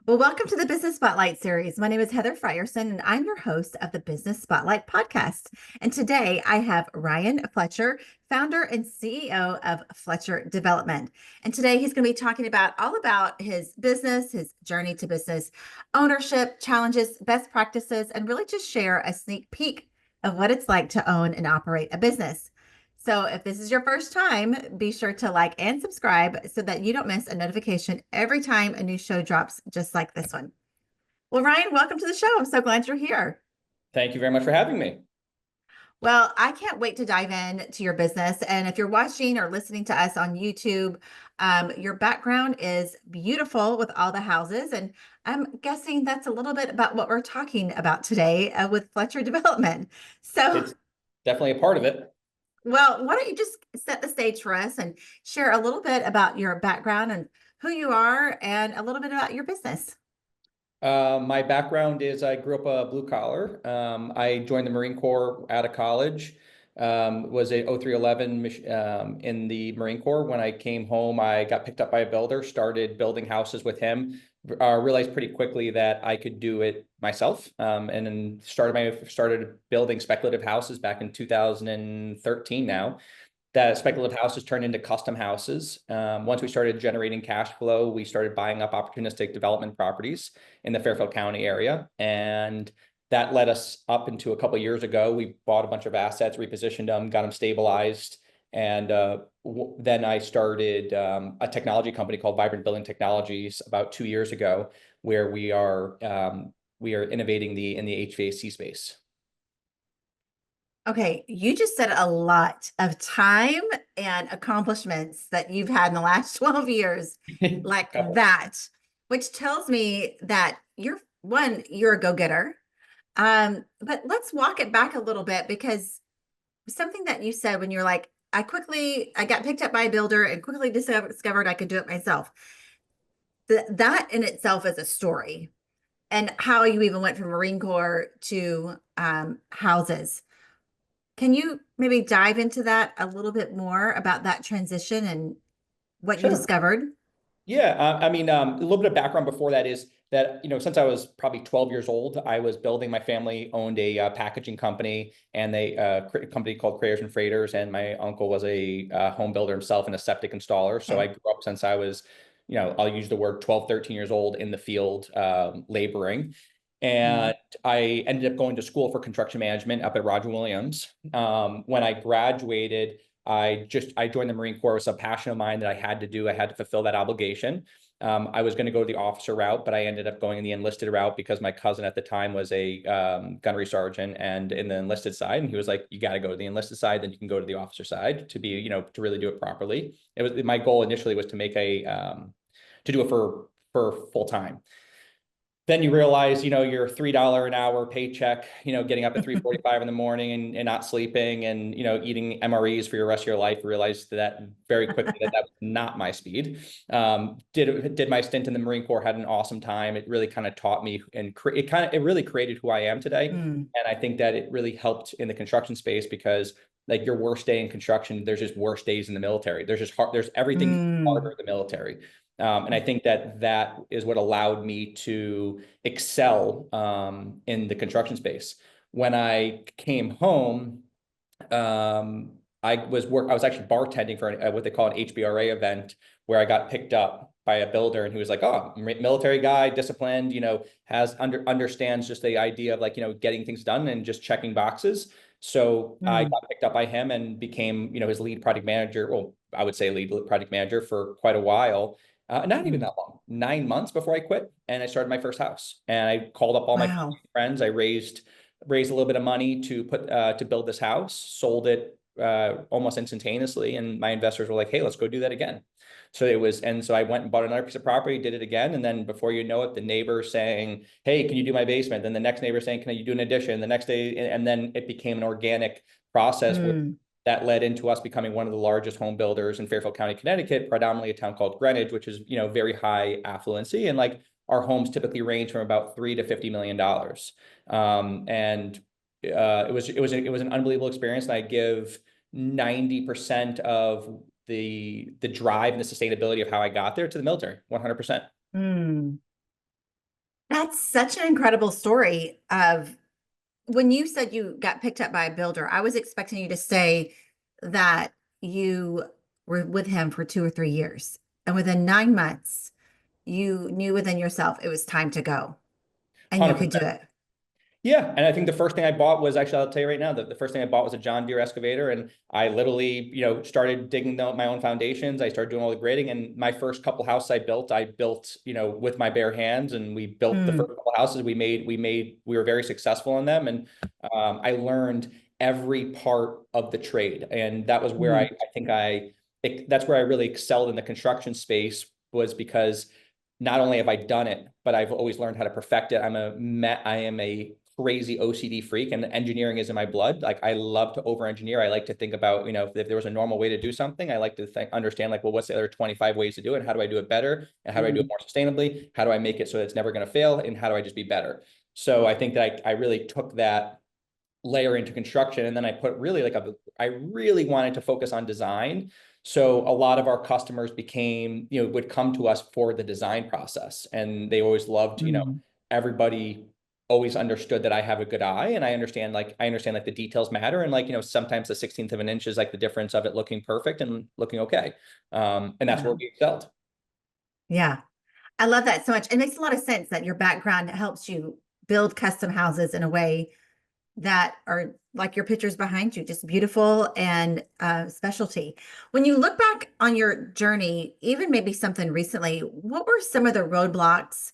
Well, welcome to the Business Spotlight series. My name is Heather Frierson, and I'm your host of the Business Spotlight podcast. And today I have Ryan Fletcher, founder and CEO of Fletcher Development. And today he's going to be talking about all about his business, his journey to business ownership, challenges, best practices, and really just share a sneak peek of what it's like to own and operate a business. So if this is your first time, be sure to like and subscribe so that you don't miss a notification every time a new show drops, just like this one. Well, Ryan, welcome to the show. I'm so glad you're here. Thank you very much for having me. Well, I can't wait to dive in to your business. And if you're watching or listening to us on YouTube, your background is beautiful with all the houses. And I'm guessing that's a little bit about what we're talking about today with Fletcher Development. So, It's definitely a part of it. well, why don't you just set the stage for us and share a little bit about your background and who you are and a little bit about your business? My background is I grew up a blue collar. I joined the Marine Corps out of college. Was a 0311 in the Marine Corps. When I came home, I got picked up by a builder, started building houses with him. Realized pretty quickly that I could do it myself, and then started building speculative houses back in 2013 now. That speculative houses turned into custom houses. Once we started generating cash flow, we started buying up opportunistic development properties in the Fairfield County area. And that led us up into a couple of years ago. We bought a bunch of assets, repositioned them, got them stabilized. And then I started a technology company called Vibrant Building Technologies about 2 years ago, where we are innovating in the HVAC space. Okay, you just said a lot of time and accomplishments that you've had in the last 12 years, like Couple. that, which tells me that you're a go-getter. But let's walk it back a little bit because something that you said when you're like, I got picked up by a builder and quickly discovered I could do it myself. That in itself is a story, and how you even went from Marine Corps to houses. Can you maybe dive into that a little bit more about that transition and what you Sure. discovered? Yeah, a little bit of background before that is that, since I was probably 12 years old, I was building, my family owned a packaging company and a company called Frierson, and my uncle was a home builder himself and a septic installer. So I Okay. grew up since I was, I'll use the word 12, 13 years old in the field, laboring. Mm. And I ended up going to school for construction management up at Roger Williams. When I graduated, I joined the Marine Corps. It was a passion of mine that I had to do. I had to fulfill that obligation. I was going to go the officer route, but I ended up going in the enlisted route because my cousin at the time was a gunnery sergeant and in the enlisted side. And he was like, you got to go to the enlisted side, then you can go to the officer side to be, to really do it properly. My goal initially was to make to do it for full time. Then you realize, your $3 an hour paycheck, getting up at 3:45 in the morning and not sleeping and, eating MREs for your rest of your life. Realized that very quickly that was not my speed. Did my stint in the Marine Corps, had an awesome time. It really kind of taught me and it really created who I am today. Mm. And I think that it really helped in the construction space because like your worst day in construction, there's just worse days in the military. There's everything harder Mm. in the military. And I think that is what allowed me to excel in the construction space. When I came home, I was actually bartending for what they call an HBRA event where I got picked up by a builder and he was like, oh, military guy, disciplined, understands just the idea of like, getting things done and just checking boxes. So I Mm. got picked up by him and became, his lead project manager. Well, I would say lead project manager for quite a while. Not even Mm. that long, 9 months before I quit, and I started my first house. And I called up all my Wow. friends. I raised a little bit of money to build this house, sold it almost instantaneously, and my investors were like, "Hey, let's go do that again." So I went and bought another piece of property, did it again, and then before you know it, the neighbor saying, "Hey, can you do my basement?" Then the next neighbor saying, "Can you do an addition?" The next day, and then it became an organic process where Mm. that led into us becoming one of the largest home builders in Fairfield County, Connecticut, predominantly a town called Greenwich, which is, very high affluency. And like our homes typically range from about $3 to $50 million. And it was an unbelievable experience. And I give 90% of the drive and the sustainability of how I got there to the military, 100%. Mm. That's such an incredible story of when you said you got picked up by a builder. I was expecting you to say that you were with him for 2 or 3 years, and within 9 months, you knew within yourself it was time to go and you could do 100%. it. Yeah, and I think the first thing I bought was actually, I'll tell you right now, the first thing I bought was a John Deere excavator, and I literally, started digging out my own foundations. I started doing all the grading, and my first couple houses I built, with my bare hands, and we built the Mm, first couple houses we were very successful in them, and I learned every part of the trade, and that was where mm, that's where I really excelled in the construction space, was because not only have I done it, but I've always learned how to perfect it. I am a crazy OCD freak, and engineering is in my blood. Like, I love to over engineer. I like to think about, if there was a normal way to do something, I like to understand, like, well, what's the other 25 ways to do it? And how do I do it better? And how do I do it mm. more sustainably? How do I make it so it's never going to fail? And how do I just be better? So I think that I really took that layer into construction. And then I put really I really wanted to focus on design. So a lot of our customers would come to us for the design process. And they always loved, Mm. everybody always understood that I have a good eye, and I understand like the details matter. And sometimes the 16th of an inch is like the difference of it looking perfect and looking okay. And that's where Wow. we excelled. Yeah. I love that so much. It makes a lot of sense that your background helps you build custom houses in a way that are like your pictures behind you, just beautiful and specialty. When you look back on your journey, even maybe something recently, what were some of the roadblocks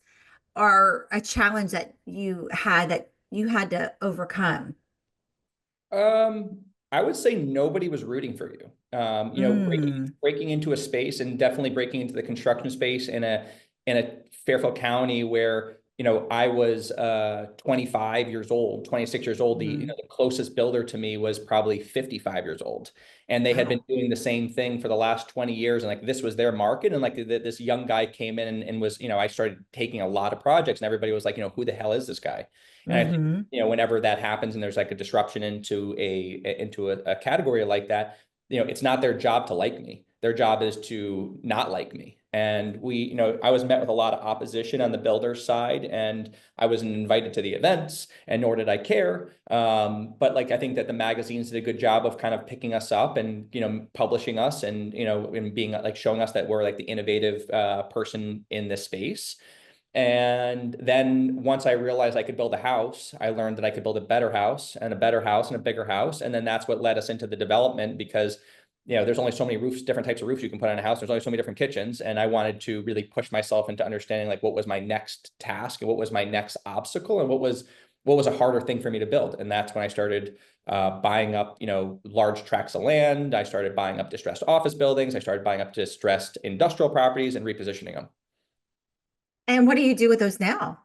or a challenge that you had to overcome? Um, I would say nobody was rooting for you. Mm, Breaking into a space, and definitely breaking into the construction space in a Fairfield County where, I was 25 years old, 26 years old. mm, The closest builder to me was probably 55 years old. And they had been wow. doing the same thing for the last 20 years. And like, this was their market. And like, this young guy came in and was, I started taking a lot of projects, and everybody was like, who the hell is this guy? And I think, Hmm. whenever that happens and there's like a disruption into a category like that, it's not their job to like me. Their job is to not like me. And I was met with a lot of opposition on the builder side, and I wasn't invited to the events, and nor did I care. But like, I think that the magazines did a good job of kind of picking us up and, publishing us, and, and being like, showing us that we're like the innovative person in this space. And then once I realized I could build a house, I learned that I could build a better house and a better house and a bigger house. And then that's what led us into the development, because, there's only so many roofs, different types of roofs you can put on a house. There's only so many different kitchens. And I wanted to really push myself into understanding like what was my next task and what was my next obstacle and what was a harder thing for me to build. And that's when I started buying up, large tracts of land. I started buying up distressed office buildings. I started buying up distressed industrial properties and repositioning them. And what do you do with those now?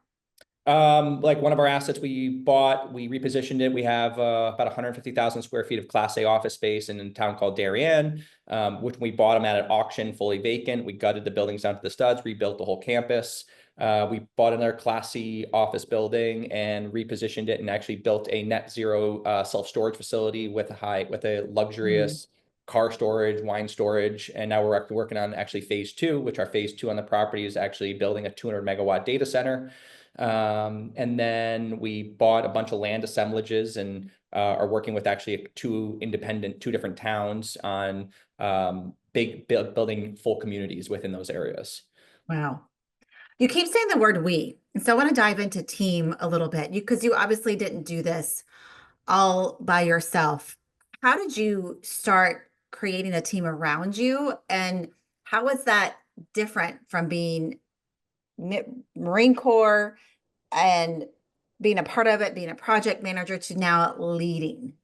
Like, one of our assets we bought, we repositioned it. We have about 150,000 square feet of Class A office space in a town called Darien, which we bought them at an auction, fully vacant. We gutted the buildings down to the studs, rebuilt the whole campus. We bought another Class C office building and repositioned it, and actually built a net zero self-storage facility with a Mm, luxurious car storage, wine storage. And now we're working on actually phase two, which our phase two on the property is actually building a 200 megawatt data center. And then we bought a bunch of land assemblages, and are working with actually two different towns on building full communities within those areas. wow. You keep saying the word we. And so I want to dive into team a little bit because you obviously didn't do this all by yourself. How did you start creating a team around you? And how was that different from being Marine Corps and being a part of it, being a project manager to now leading?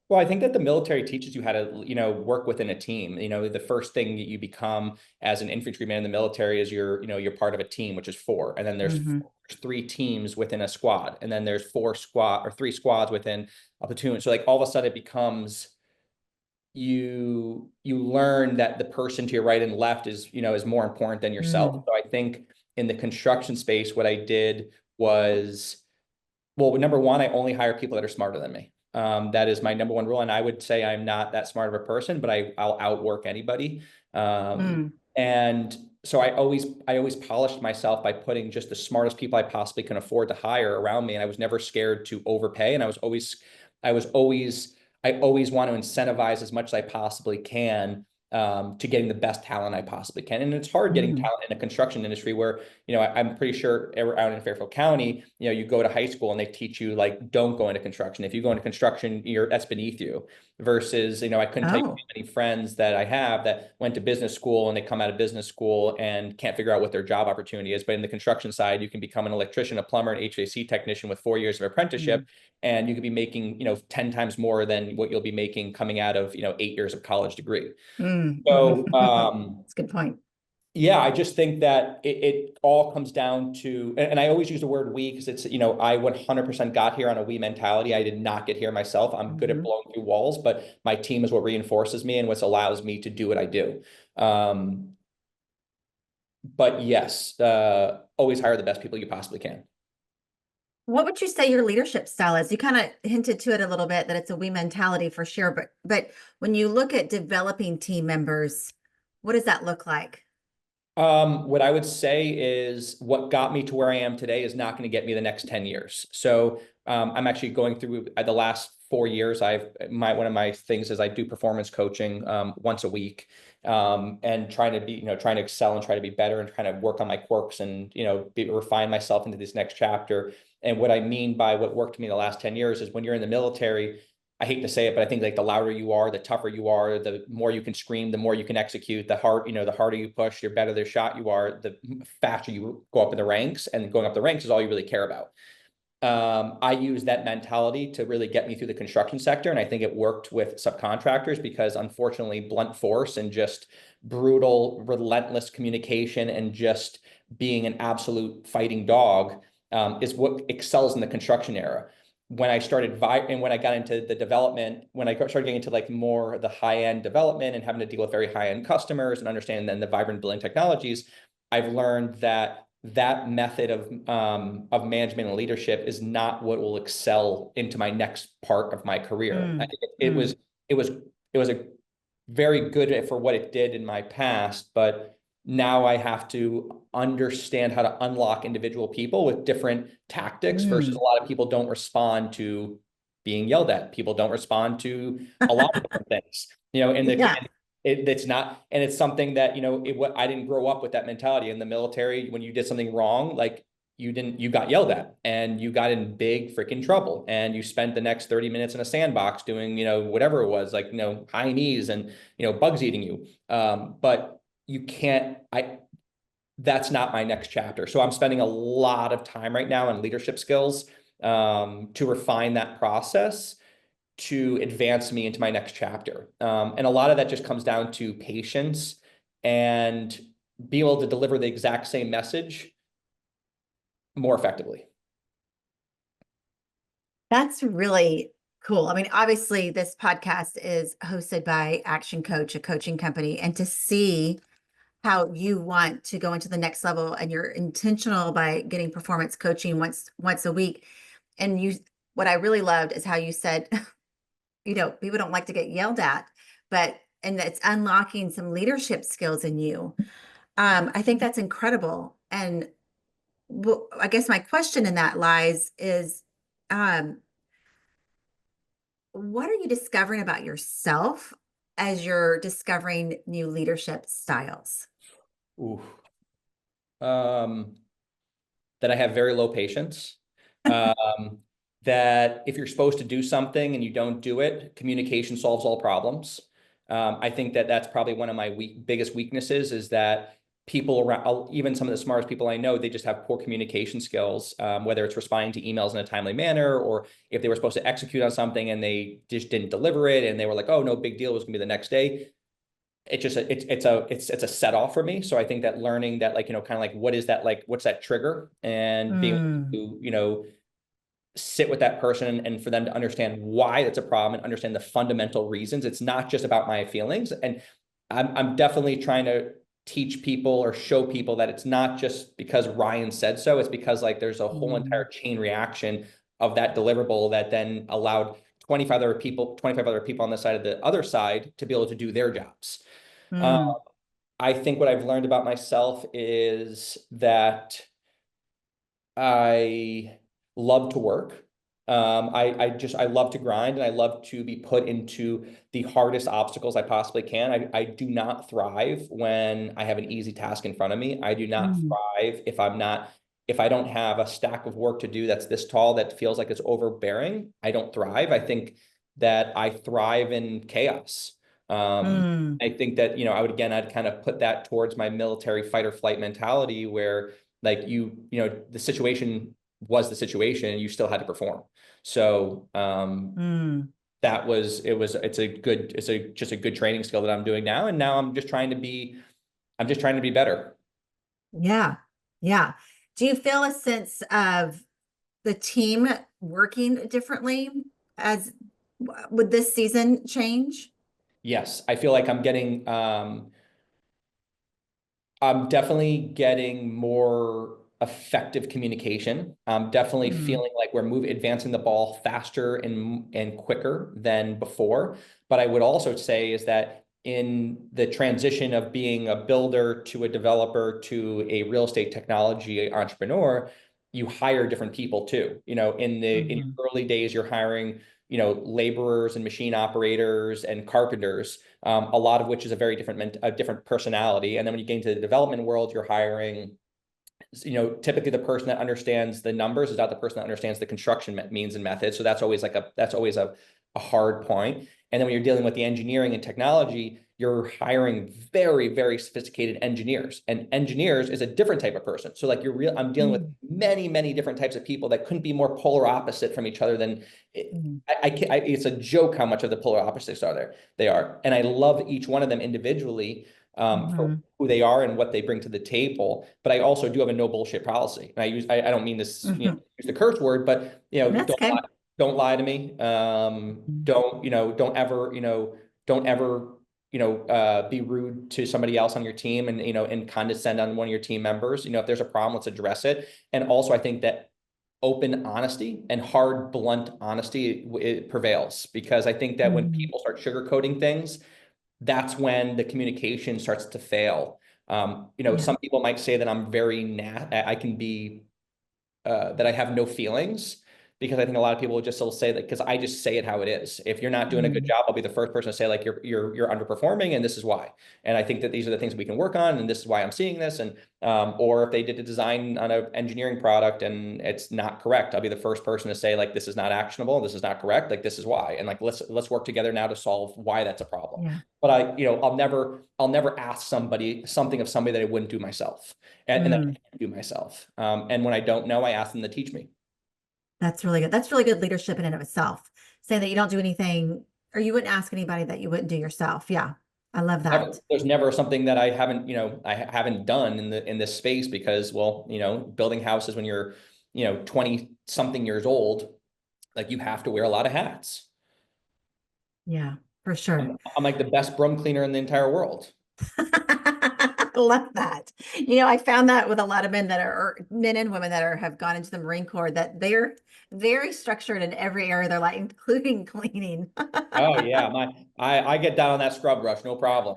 Well, I think that the military teaches you how to, work within a team. The first thing that you become as an infantryman in the military is you're part of a team, which is four. And then Hmm. there's three teams within a squad. And then there's three squads within a platoon. So like, all of a sudden it becomes, you learn that the person to your right and left is more important than yourself. Mm, So I think in the construction space, what I did was, well, number one, I only hire people that are smarter than me. That is my number one rule. And I would say I'm not that smart of a person, but I'll outwork anybody. Um, mm. And so I always polished myself by putting just the smartest people I possibly can afford to hire around me. And I was never scared to overpay. And I was always, I always want to incentivize as much as I possibly can, to getting the best talent I possibly can. And it's hard getting Mm. talent in the construction industry where, I'm pretty sure out in Fairfield County, you go to high school and they teach you like, don't go into construction. If you go into construction, that's beneath you. Versus, I couldn't tell you Oh. how many friends that I have that went to business school and they come out of business school and can't figure out what their job opportunity is. But in the construction side, you can become an electrician, a plumber, an HVAC technician with 4 years of apprenticeship, Mm. and you could be making, 10 times more than what you'll be making coming out of, 8 years of college degree. Mm. So, That's a good point. yeah, I just think that it all comes down to, and I always use the word we because it's, I 100% got here on a we mentality. I did not get here myself. I'm good at Mhm. blowing through walls, but my team is what reinforces me and what allows me to do what I do. Um, but yes, always hire the best people you possibly can. What would you say your leadership style is? You kind of hinted to it a little bit that it's a we mentality for sure, but when you look at developing team members, what does that look like? What I would say is what got me to where I am today is not going to get me the next 10 years. So I'm actually going through the last 4 years. One of my things is I do performance coaching once a week, and trying to excel and try to be better and trying to work on my quirks and, refine myself into this next chapter. And what I mean by what worked for me the last 10 years is when you're in the military, I hate to say it, but I think like the louder you are, the tougher you are, the more you can scream, the more you can execute, the harder you push, the better the shot you are, the faster you go up in the ranks, and going up the ranks is all you really care about. I use that mentality to really get me through the construction sector. And I think it worked with subcontractors because unfortunately, blunt force and just brutal, relentless communication and just being an absolute fighting dog, is what excels in the construction era. When I started and when I got into the development, when I started getting into like more the high end development and having to deal with very high end customers and understanding then the vibrant building technologies, I've learned that method of management and leadership is not what will excel into my next part of my career. I Mm. think Mm. it was a very good for what it did in my past, but now I have to understand how to unlock individual people with different tactics versus a Mm. lot of people don't respond to being yelled at. People don't respond to a lot of different things, in the Yeah. it's not, and it's something that, what I didn't grow up with that mentality in the military. When you did something wrong, like you got yelled at and you got in big freaking trouble and you spent the next 30 minutes in a sandbox doing, whatever it was, like, high knees and, bugs eating you. But you can't, that's not my next chapter. So I'm spending a lot of time right now on leadership skills, to refine that process to advance me into my next chapter. And a lot of that just comes down to patience and be able to deliver the exact same message more effectively. That's really cool. I mean, obviously, this podcast is hosted by Action Coach, a coaching company, and to see how you want to go into the next level and you're intentional by getting performance coaching once a week. And what I really loved is how you said, people don't like to get yelled at, and it's unlocking some leadership skills in you. I think that's incredible. And I guess my question in that lies is, um, what are you discovering about yourself as you're discovering new leadership styles? Ooh. Um, that I have very low patience. Um, that if you're supposed to do something and you don't do it, communication solves all problems. I think that that's probably one of my biggest weaknesses is that people around, even some of the smartest people I know, they just have poor communication skills, whether it's responding to emails in a timely manner, or if they were supposed to execute on something and they just didn't deliver it and they were like, oh, no big deal, it was gonna be the next day. It's a set off for me. So I think that learning that, like, kind of like, what is that, like, what's that trigger, and being Mm. able to, sit with that person and for them to understand why that's a problem and understand the fundamental reasons. It's not just about my feelings. And I'm definitely trying to teach people or show people that it's not just because Ryan said so. It's because like there's a whole Mm. entire chain reaction of that deliverable that then allowed 25 other people on the side of the other side to be able to do their jobs. Uh, Mm. I think what I've learned about myself is that I love to work. I love to grind, and I love to be put into the hardest obstacles I possibly can. I do not thrive when I have an easy task in front of me. I do not Mm, thrive if I don't have a stack of work to do that's this tall that feels like it's overbearing. I don't thrive. I think that I thrive in chaos. mm, I think that, I'd kind of put that towards my military fight or flight mentality where like the situation was the situation and you still had to perform. So mm. it's just a good training skill that I'm doing now. And now I'm just trying to be better. Yeah. Yeah. Do you feel a sense of the team working differently as would this season change? Yes, I feel like I'm definitely getting more effective communication. I'm definitely Mm, feeling like we're advancing the ball faster and quicker than before. But I would also say is that in the transition of being a builder to a developer to a real estate technology entrepreneur, you hire different people too. In mhm, your early days, you're hiring, laborers and machine operators and carpenters, a lot of which is a different personality. And then when you get into the development world, you're hiring, typically the person that understands the numbers is not the person that understands the construction means and methods. So that's always a hard point. And then when you're dealing with the engineering and technology, you're hiring very, very sophisticated engineers, and engineers is a different type of person. So like I'm dealing with mm, many, many different types of people that couldn't be more polar opposite from each other than mm, it's a joke how much of the polar opposites are there. They are. And I love each one of them individually, for mhm, who they are and what they bring to the table. But I also do have a no bullshit policy. And I don't mean this, mhm. use the curse word, but That's okay. don't lie to me. Mm, Don't ever, be rude to somebody else on your team and condescend on one of your team members. If there's a problem, let's address it. And also I think that open honesty and hard, blunt honesty, it prevails, because I think that when mm, people start sugarcoating things, that's when the communication starts to fail. yeah. Some people might say that I can be that I have no feelings, because I think a lot of people will just still say that because I just say it how it is. If you're not doing a good Mm, job, I'll be the first person to say like you're underperforming and this is why. And I think that these are the things we can work on and this is why I'm seeing this. And or if they did a design on an engineering product and it's not correct, I'll be the first person to say like this is not actionable, this is not correct, like this is why. And like let's work together now to solve why that's a problem. yeah. But I'll never ask somebody something of somebody that I wouldn't do myself, and that I Mm, can't do myself. And when I don't know, I ask them to teach me. that's really good. That's really good leadership in and of itself. Saying that you don't do anything or you wouldn't ask anybody that you wouldn't do yourself. Yeah. I love Never. that. There's never something that I haven't done in this space, because, well, building houses when you're, 20 something years old, like you have to wear a lot of hats. Yeah, for sure. I'm like the best broom cleaner in the entire world. I love that. I found that with a lot of men that are men and women that have gone into the Marine Corps, that they're very structured in every area of their life, including cleaning. Oh yeah, I get down on that scrub brush, no problem.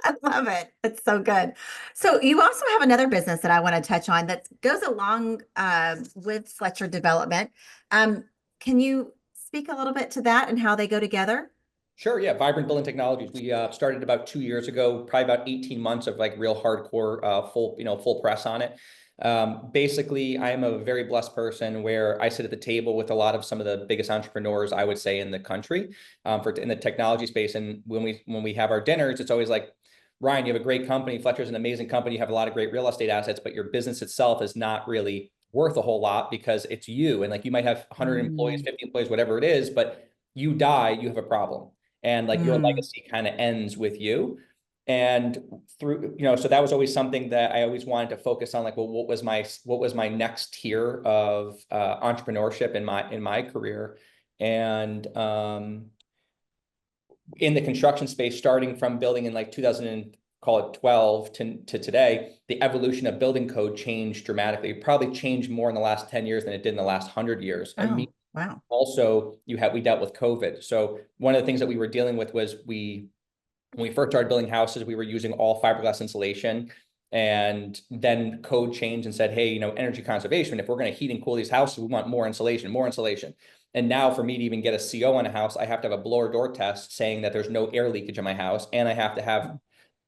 I love it. It's so good. So you also have another business that I want to touch on that goes along with Fletcher Development. Um, can you speak a little bit to that and how they go together? Sure, yeah. Vibrant Building Technologies. We started about 2 years ago, probably about 18 months of like real hardcore, full press on it. Basically, I am a very blessed person where I sit at the table with a lot of some of the biggest entrepreneurs, I would say, in the country, in the technology space. And when we have our dinners, it's always like, Ryan, you have a great company. Fletcher's an amazing company. You have a lot of great real estate assets, but your business itself is not really worth a whole lot because it's you. And like you might have 100 employees, Mm, 50 employees, whatever it is, but you die, you have a problem, and like your mm, legacy kind of ends with you. And through, so that was always something that I always wanted to focus on, like, well, what was my next tier of entrepreneurship in my career. And in the construction space, starting from building in like 2000 and call it 12 to today, the evolution of building code changed dramatically. It probably changed more in the last 10 years than it did in the last 100 years. And oh, wow. also we dealt with COVID. So one of the things that we were dealing with was When we first started building houses, we were using all fiberglass insulation. And then code changed and said, hey, energy conservation, if we're going to heat and cool these houses, we want more insulation, more insulation. And now for me to even get a CO on a house, I have to have a blower door test saying that there's no air leakage in my house. And I have to have,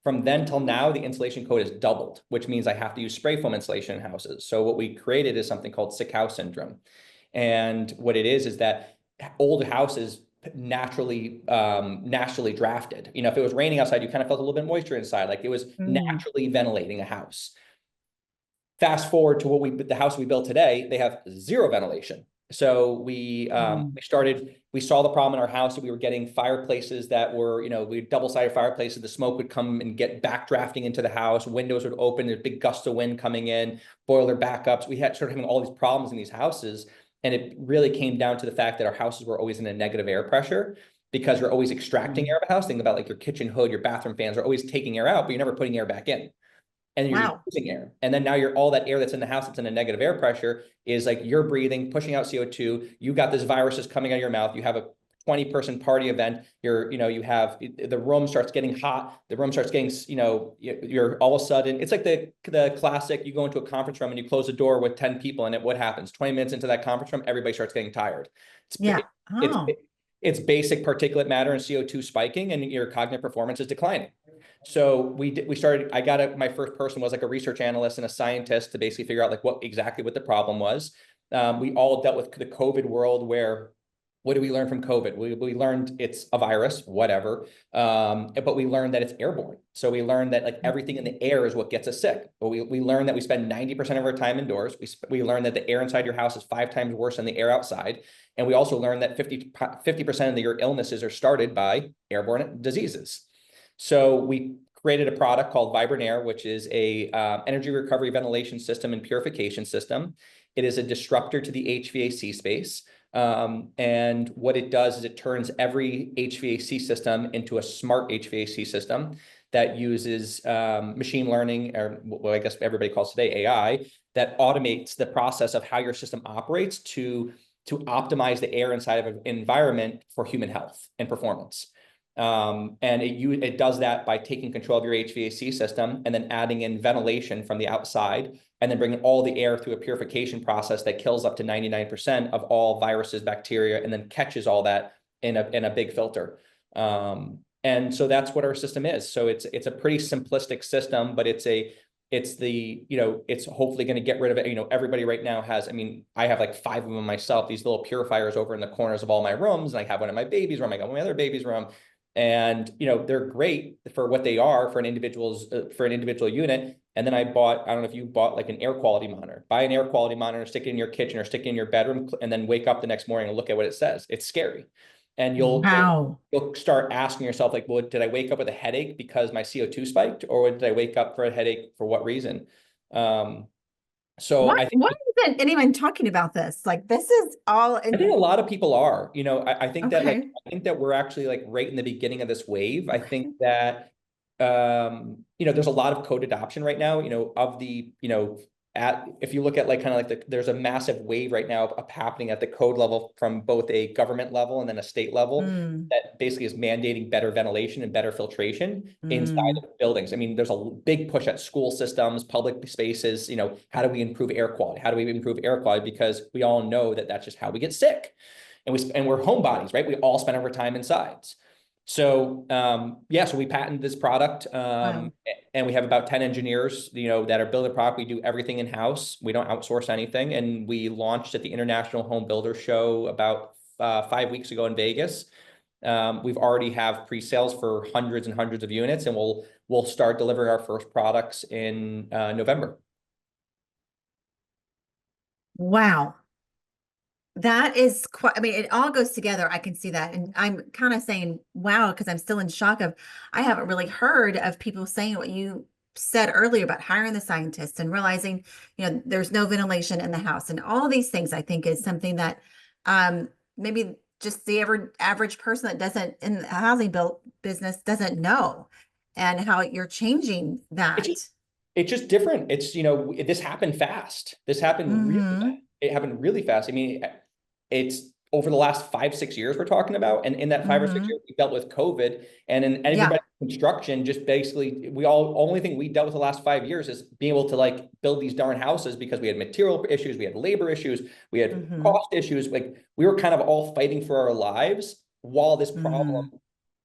from then till now, the insulation code is doubled, which means I have to use spray foam insulation in houses. So what we created is something called sick house syndrome. And what it is that old houses naturally drafted. If it was raining outside, you kind of felt a little bit of moisture inside, like it was naturally ventilating a house. Fast forward to the house we built today, they have zero ventilation. So we saw the problem in our house that we were getting fireplaces that were, we double-sided fireplaces, the smoke would come and get backdrafting into the house, windows would open, there's big gusts of wind coming in, boiler backups. We had started having all these problems in these houses. And it really came down to the fact that our houses were always in a negative air pressure because you're always extracting air out of a house. Think about like your kitchen hood, your bathroom fans are always taking air out, but you're never putting air back in. And you're using air. And then now all that air that's in the house that's in a negative air pressure is like you're breathing, pushing out CO2. You got this viruses coming out of your mouth. You have a 20-person party event. You have the room starts getting hot. The room starts getting, you're all of a sudden, it's like the classic, you go into a conference room and you close the door with 10 people in it. What happens? 20 minutes into that conference room, everybody starts getting tired. It's basic particulate matter and CO2 spiking, and your cognitive performance is declining. So we started, my first person was like a research analyst and a scientist to basically figure out like what the problem was. We all dealt with the COVID world where, what did we learn from COVID? We learned it's a virus, whatever, but we learned that it's airborne. So we learned that like everything in the air is what gets us sick. But we learned that we spend 90% of our time indoors. We learned that the air inside your house is 5 times worse than the air outside. And we also learned that 50% of your illnesses are started by airborne diseases. So we created a product called Vibrant Air, which is a energy recovery ventilation system and purification system. It is a disruptor to the HVAC space. And what it does is it turns every HVAC system into a smart HVAC system that uses machine learning, or what I guess everybody calls today AI, that automates the process of how your system operates to optimize the air inside of an environment for human health and performance. And it does that by taking control of your HVAC system and then adding in ventilation from the outside, and then bringing all the air through a purification process that kills up to 99% of all viruses, bacteria, and then catches all that in a big filter. And so that's what our system is. So it's a pretty simplistic system, but it's hopefully going to get rid of it. Everybody right now has, I have like 5 of them myself, these little purifiers over in the corners of all my rooms. And I have one in my baby's room. I got one in my other baby's room. And, they're great for what they are for an individual unit. And then I don't know if you bought like an air quality monitor, buy an air quality monitor, stick it in your kitchen or stick it in your bedroom, and then wake up the next morning and look at what it says. It's scary. And you'll start asking yourself like, well, did I wake up with a headache because my CO2 spiked, or did I wake up for a headache for what reason? So I think why isn't anyone talking about this? Like, this is all. I think a lot of people are. I think that I think that we're actually like right in the beginning of this wave. I think that there's a lot of code adoption right now. If you look at like kind of like there's a massive wave right now of happening at the code level from both a government level and then a state level that basically is mandating better ventilation and better filtration inside of buildings. There's a big push at school systems, public spaces. How do we improve air quality? How do we improve air quality? Because we all know that that's just how we get sick, and we're homebodies, right? We all spend our time inside. So, so we patented this product, and we have about 10 engineers, that are building product. We do everything in-house. We don't outsource anything. And we launched at the International Home Builder Show about 5 weeks ago in Vegas. We've already have pre-sales for hundreds and hundreds of units, and we'll start delivering our first products in November. Wow. That is quite, it all goes together. I can see that. And I'm kind of saying, wow, because I'm still in shock I haven't really heard of people saying what you said earlier about hiring the scientists and realizing, there's no ventilation in the house, and all of these things. I think is something that maybe just the average person that doesn't in the housing business doesn't know, and how you're changing that. It's just different. It's, this happened fast. This happened really fast. It happened really fast. over the last 5, 6 years we're talking about. And in that 5 or 6 years, we dealt with COVID, and in Yeah. everybody in construction, just basically only thing we dealt with the last 5 years is being able to like build these darn houses because we had material issues, we had labor issues, we had Mm-hmm. cost issues. Like we were kind of all fighting for our lives while this problem Mm-hmm.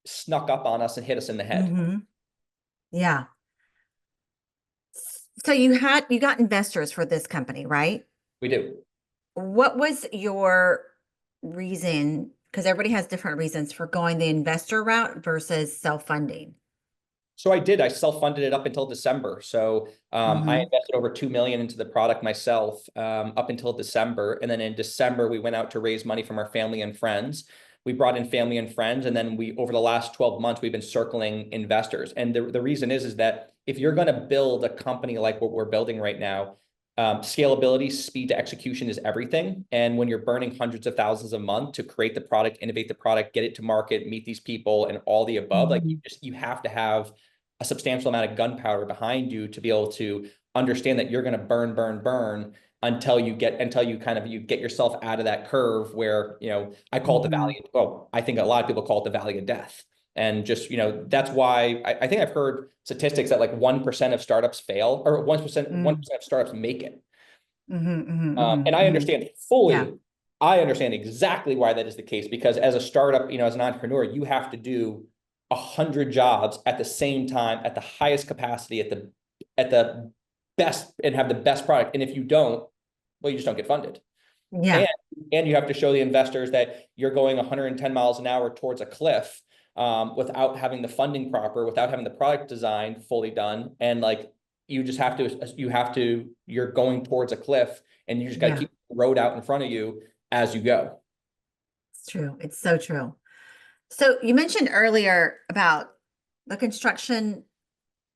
snuck up on us and hit us in the head. Mm-hmm. Yeah. So you got investors for this company, right? We do. What was your reason? Because everybody has different reasons for going the investor route versus self-funding. So I did. I self-funded it up until December. So I Mm-hmm. invested over 2 million into the product myself up until December, and then in December we went out to raise money from our family and friends. We brought in family and friends, and then we over the last 12 months we've been circling investors. And the reason is that if you're going to build a company like what we're building right now, scalability, speed to execution is everything. And when you're burning hundreds of thousands a month to create the product, innovate the product, get it to market, meet these people, and all the above, like Mm-hmm. you have to have a substantial amount of gunpowder behind you to be able to understand that you're going to burn until you get yourself out of that curve where, I call it the Mm-hmm. valley. Well, I think a lot of people call it the valley of death. And just, that's why I think I've heard statistics that like 1% of startups fail, or 1% of startups make it. Mm-hmm. Mm-hmm. Mm-hmm. And I Mm-hmm. understand Yeah. fully, I understand exactly why that is the case, because as a startup, as an entrepreneur, you have to do 100 jobs at the same time, at the highest capacity, at the best, and have the best product. And if you don't, well, you just don't get funded. And Yeah. and you have to show the investors that you're going 110 miles an hour towards a cliff, without having the funding proper, without having the product design fully done. And like you're going towards a cliff, and you just got to Yeah. keep the road out in front of you as you go. It's true. It's so true. So you mentioned earlier about the construction,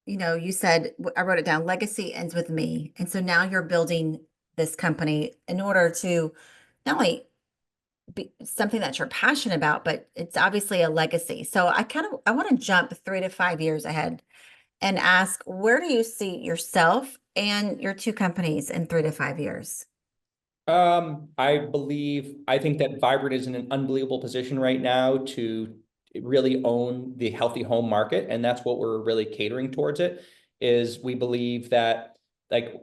you said, I wrote it down, legacy ends with me. And so now you're building this company in order to not only be something that you're passionate about, but it's obviously a legacy. So I want to jump 3 to 5 years ahead and ask, where do you see yourself and your two companies in 3 to 5 years? I think that Vibrant is in an unbelievable position right now to really own the healthy home market. And that's what we're really catering towards it, is we believe that like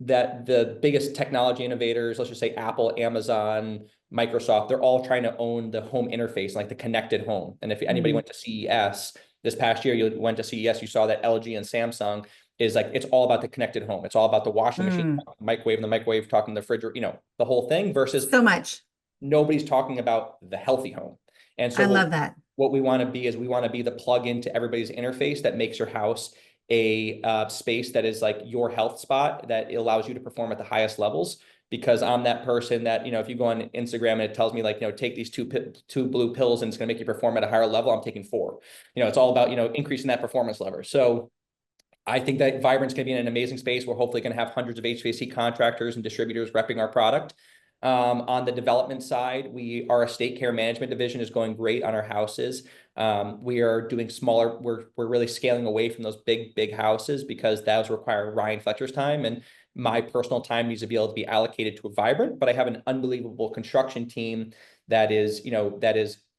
that the biggest technology innovators, let's just say Apple, Amazon, Microsoft, they're all trying to own the home interface, like the connected home. And if anybody Mhm. went to CES this past year, you went to CES, you saw that LG and Samsung is like, it's all about the connected home. It's all about the washing machine, Mm, microwave, and the microwave talking to the refrigerator, the whole thing, versus so much. nobody's talking about the healthy home. And so I love that. what we want to be is we want to be the plug into everybody's interface that makes your house a space that is like your health spot, that allows you to perform at the highest levels. Because I'm that person that, if you go on Instagram and it tells me like, take these two blue pills and it's going to make you perform at a higher level, I'm taking four. It's all about, increasing that performance lever. So I think that Vibrant's going to be in an amazing space. We're hopefully going to have hundreds of HVAC contractors and distributors repping our product. On the development side, our estate care management division is going great on our houses. We are doing smaller. We're really scaling away from those big houses, because those require Ryan Fletcher's time, and my personal time needs to be able to be allocated to a Vibrant. But I have an unbelievable construction team that is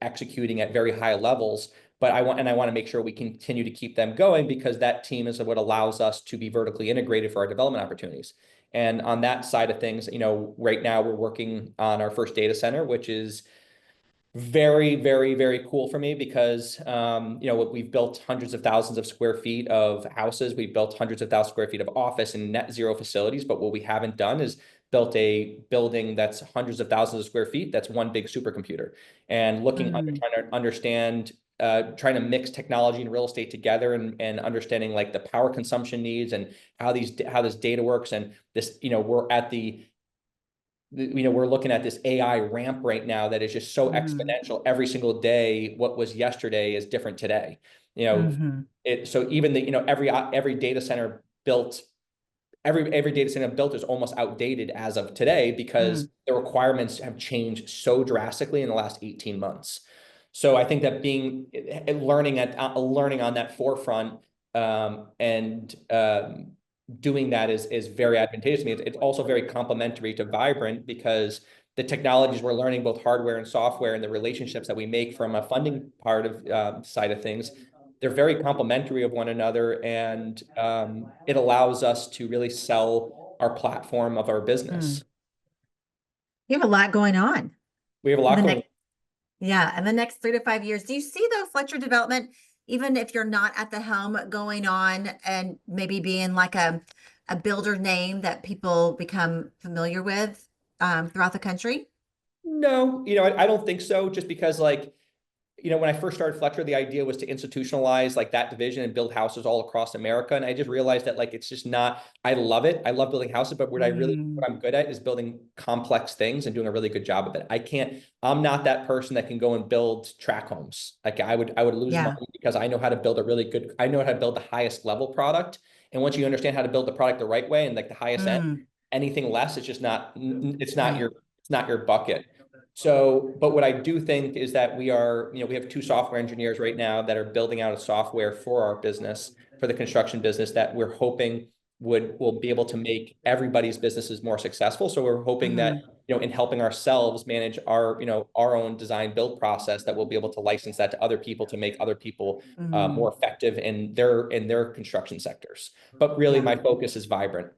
executing at very high levels. But I want to make sure we continue to keep them going, because that team is what allows us to be vertically integrated for our development opportunities. And on that side of things, right now we're working on our first data center, which is very, very, very cool for me, because we've built hundreds of thousands of square feet of houses. We've built hundreds of thousands of square feet of office and net zero facilities. But what we haven't done is built a building that's hundreds of thousands of square feet that's one big supercomputer. And Mm, trying to understand, trying to mix technology and real estate together, and understanding like the power consumption needs, and how this data works. And this, we're looking at this AI ramp right now that is just so mhm, exponential every single day. What was yesterday is different today. You know, mhm, so even every data center built, every data center built is almost outdated as of today, because mm, the requirements have changed so drastically in the last 18 months. So I think that learning on that forefront, and doing that is very advantageous to me. It's also very complementary to Vibrant, because the technologies we're learning, both hardware and software, and the relationships that we make from a funding part of side of things, they're very complementary of one another, and it allows us to really sell our platform of our Mm. business. You have a lot going on We have a in lot the going. next, yeah, in the next 3 to 5 years. Do you see the Fletcher development, even if you're not at the helm, going on and maybe being like a builder name that people become familiar with throughout the country? No, I don't think so. Just because, like, when I first started Fletcher, the idea was to institutionalize like that division and build houses all across America. And I just realized that, like, it's just not, I love it. I love building houses, but Mm, what I'm good at is building complex things and doing a really good job of it. I'm not that person that can go and build track homes. Like, I would lose yeah. money because I know how to build I know how to build the highest level product. And once you understand how to build the product the right way and like the highest end, Mm, anything less, it's just not, right. it's not your bucket. So, but what I do think is that we have two software engineers right now that are building out a software for our business, for the construction business, that we're hoping will be able to make everybody's businesses more successful. So we're hoping that, Hmm. in helping ourselves manage our own design build process, that we'll be able to license that to other people to make other people Hmm. more effective in their construction sectors. But really, Yeah. my focus is Vibrant,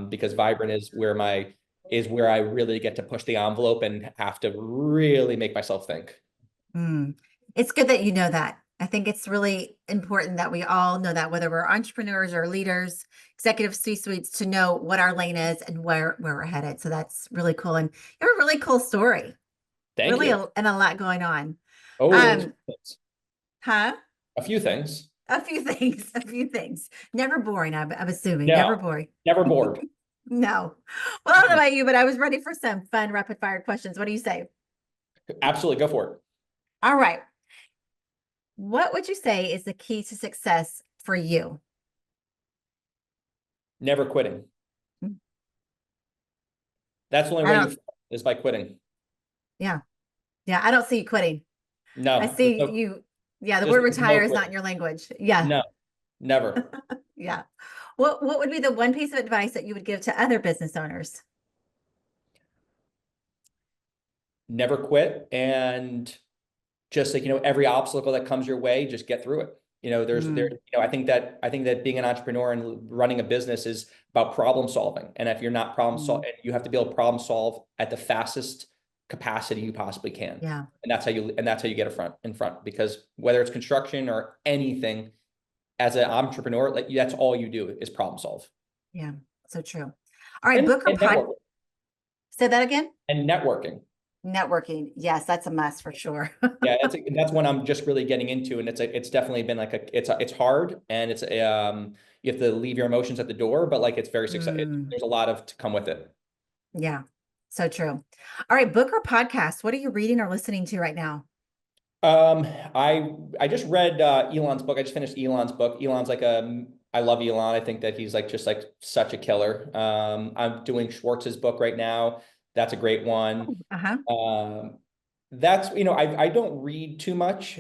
because Vibrant is where I really get to push the envelope and have to really make myself think. Mm. It's good that you know that. I think it's really important that we all know that, whether we're entrepreneurs or leaders, executive C-suites, to know what our lane is and where we're headed. So that's really cool. And you have a really cool story, Thank really, you. and a lot going on. Oh, Um, huh? a few things. A few things, a few things. Never boring, I'm assuming. Never No, boring. never bored. No. Well, I don't know about you, but I was ready for some fun rapid fire questions. What do you say? Absolutely, go for it. All right. What would you say is the key to success for you? Never quitting. That's the only I way you don't, fail, is by quitting. yeah. Yeah. I don't see you quitting. I No, see you. Yeah. The word there's no retire is not quitting. in your language. Yeah. No, never. Yeah. What would be the one piece of advice that you would give to other business owners? Never quit. And just like, every obstacle that comes your way, just get through it. Mm, I think that being an entrepreneur and running a business is about problem solving. And if you're not mm, you have to be able to problem solve at the fastest capacity you possibly can. yeah. And that's how you get in front, because whether it's construction or anything, as an entrepreneur, like, that's all you do is problem solve. Yeah. So true. All right. And, Book or pod. networking. Say that again. And networking. Networking. Yes, that's a must for sure. Yeah, that's one I'm just really getting into, and it's definitely been like it's hard, and you have to leave your emotions at the door, but like it's very successful. Mm, There's a lot of to come with it. yeah. So true. All right. Book or podcast. What are you reading or listening to right now? Um, I just read Elon's book. I just finished Elon's book. I love Elon. I think that he's like just like such a killer. I'm doing Schwartz's book right now. That's a great one. Uh-huh. Um, I don't read too much.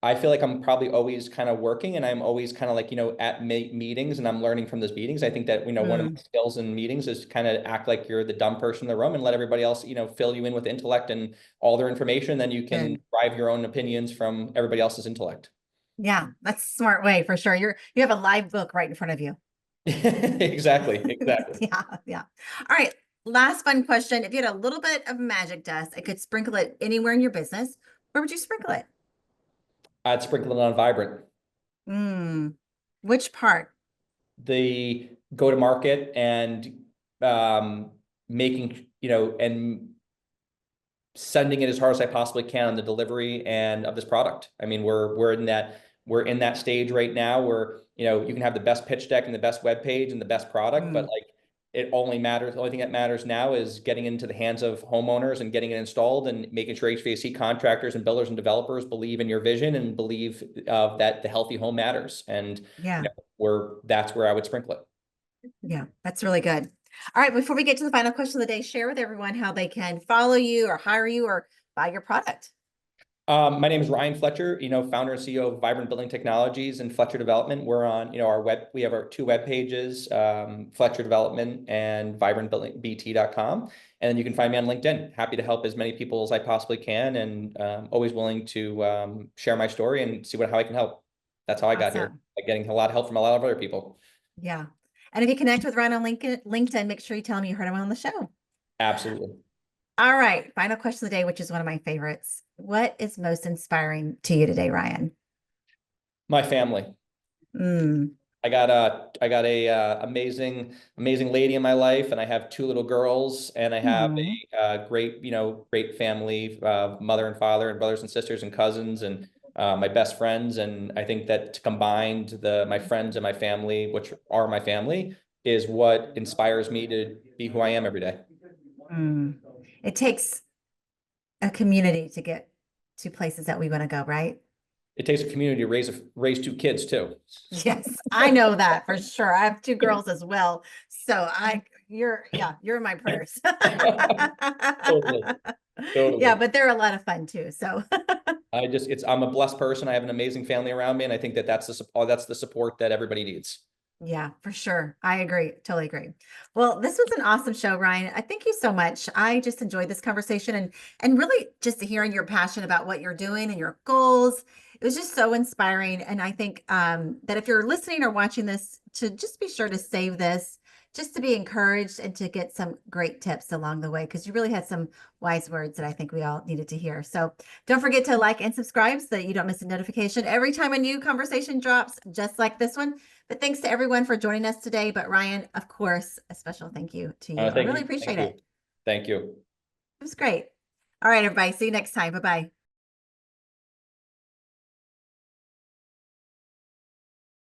I feel like I'm probably always kind of working, and I'm always kind of like, at meetings, and I'm learning from those meetings. I think that, one of Mm, my skills in meetings is kind of act like you're the dumb person in the room and let everybody else, fill you in with intellect and all their information. Then you can good. drive your own opinions from everybody else's intellect. Yeah, that's a smart way for sure. You have a live book right in front of you. Exactly. Exactly. Yeah, yeah. All right. Last fun question. If you had a little bit of magic dust and could sprinkle it anywhere in your business, where would you sprinkle it? I'd sprinkle it on Vibrant. Mm, which part? The go to market and um, making, and sending it as hard as I possibly can on the delivery and of this product. I mean, we're in that stage right now where, you can have the best pitch deck and the best web page and the best product, but Mm, like, the only thing that matters now is getting into the hands of homeowners and getting it installed and making sure HVAC contractors and builders and developers believe in your vision and believe that the healthy home matters. And yeah, that's where I would sprinkle it. yeah, that's really good. All right, before we get to the final question of the day, share with everyone how they can follow you or hire you or buy your product. My name is Ryan Fletcher, founder and CEO of Vibrant Building Technologies and Fletcher Development. We're on, our we have our two web pages, Fletcher Development and vibrantbuildingbt.com. And then you can find me on LinkedIn. Happy to help as many people as I possibly can, and always willing to share my story and see how I can help. That's how I got here, Awesome. by getting a lot of help from a lot of other people. Yeah. And if you connect with Ryan on LinkedIn, make sure you tell him you heard him on the show. Absolutely. All right. Final question of the day, which is one of my favorites. What is most inspiring to you today, Ryan? My family. Mm. I got a amazing lady in my life, and I have two little girls, and I have Mm. a great family, mother and father, and brothers and sisters and cousins, and my best friends. And I think that combined, my friends and my family, which are my family, is what inspires me to be who I am every day. Mm. It takes a community to get to places that we want to go, right? It takes a community to raise two kids too. Yes, I know that for sure. I have two girls as well. So you're in my prayers. Totally, Yeah, totally. but they're a lot of fun too. So I'm a blessed person. I have an amazing family around me, and I think that that's the support that everybody needs. yeah, for sure. I agree. Totally agree. Well, this was an awesome show, Ryan. I thank you so much. I just enjoyed this conversation and really just hearing your passion about what you're doing and your goals. It was just so inspiring. And I think that if you're listening or watching this, to just be sure to save this, just to be encouraged and to get some great tips along the way, because you really had some wise words that I think we all needed to hear. So don't forget to like and subscribe so that you don't miss a notification every time a new conversation drops, just like this one. But thanks to everyone for joining us today. But Ryan, of course, a special thank you to you. I Thank really you. appreciate Thank you. it. Thank you. It was great. All right, everybody. See you next time. Bye-bye.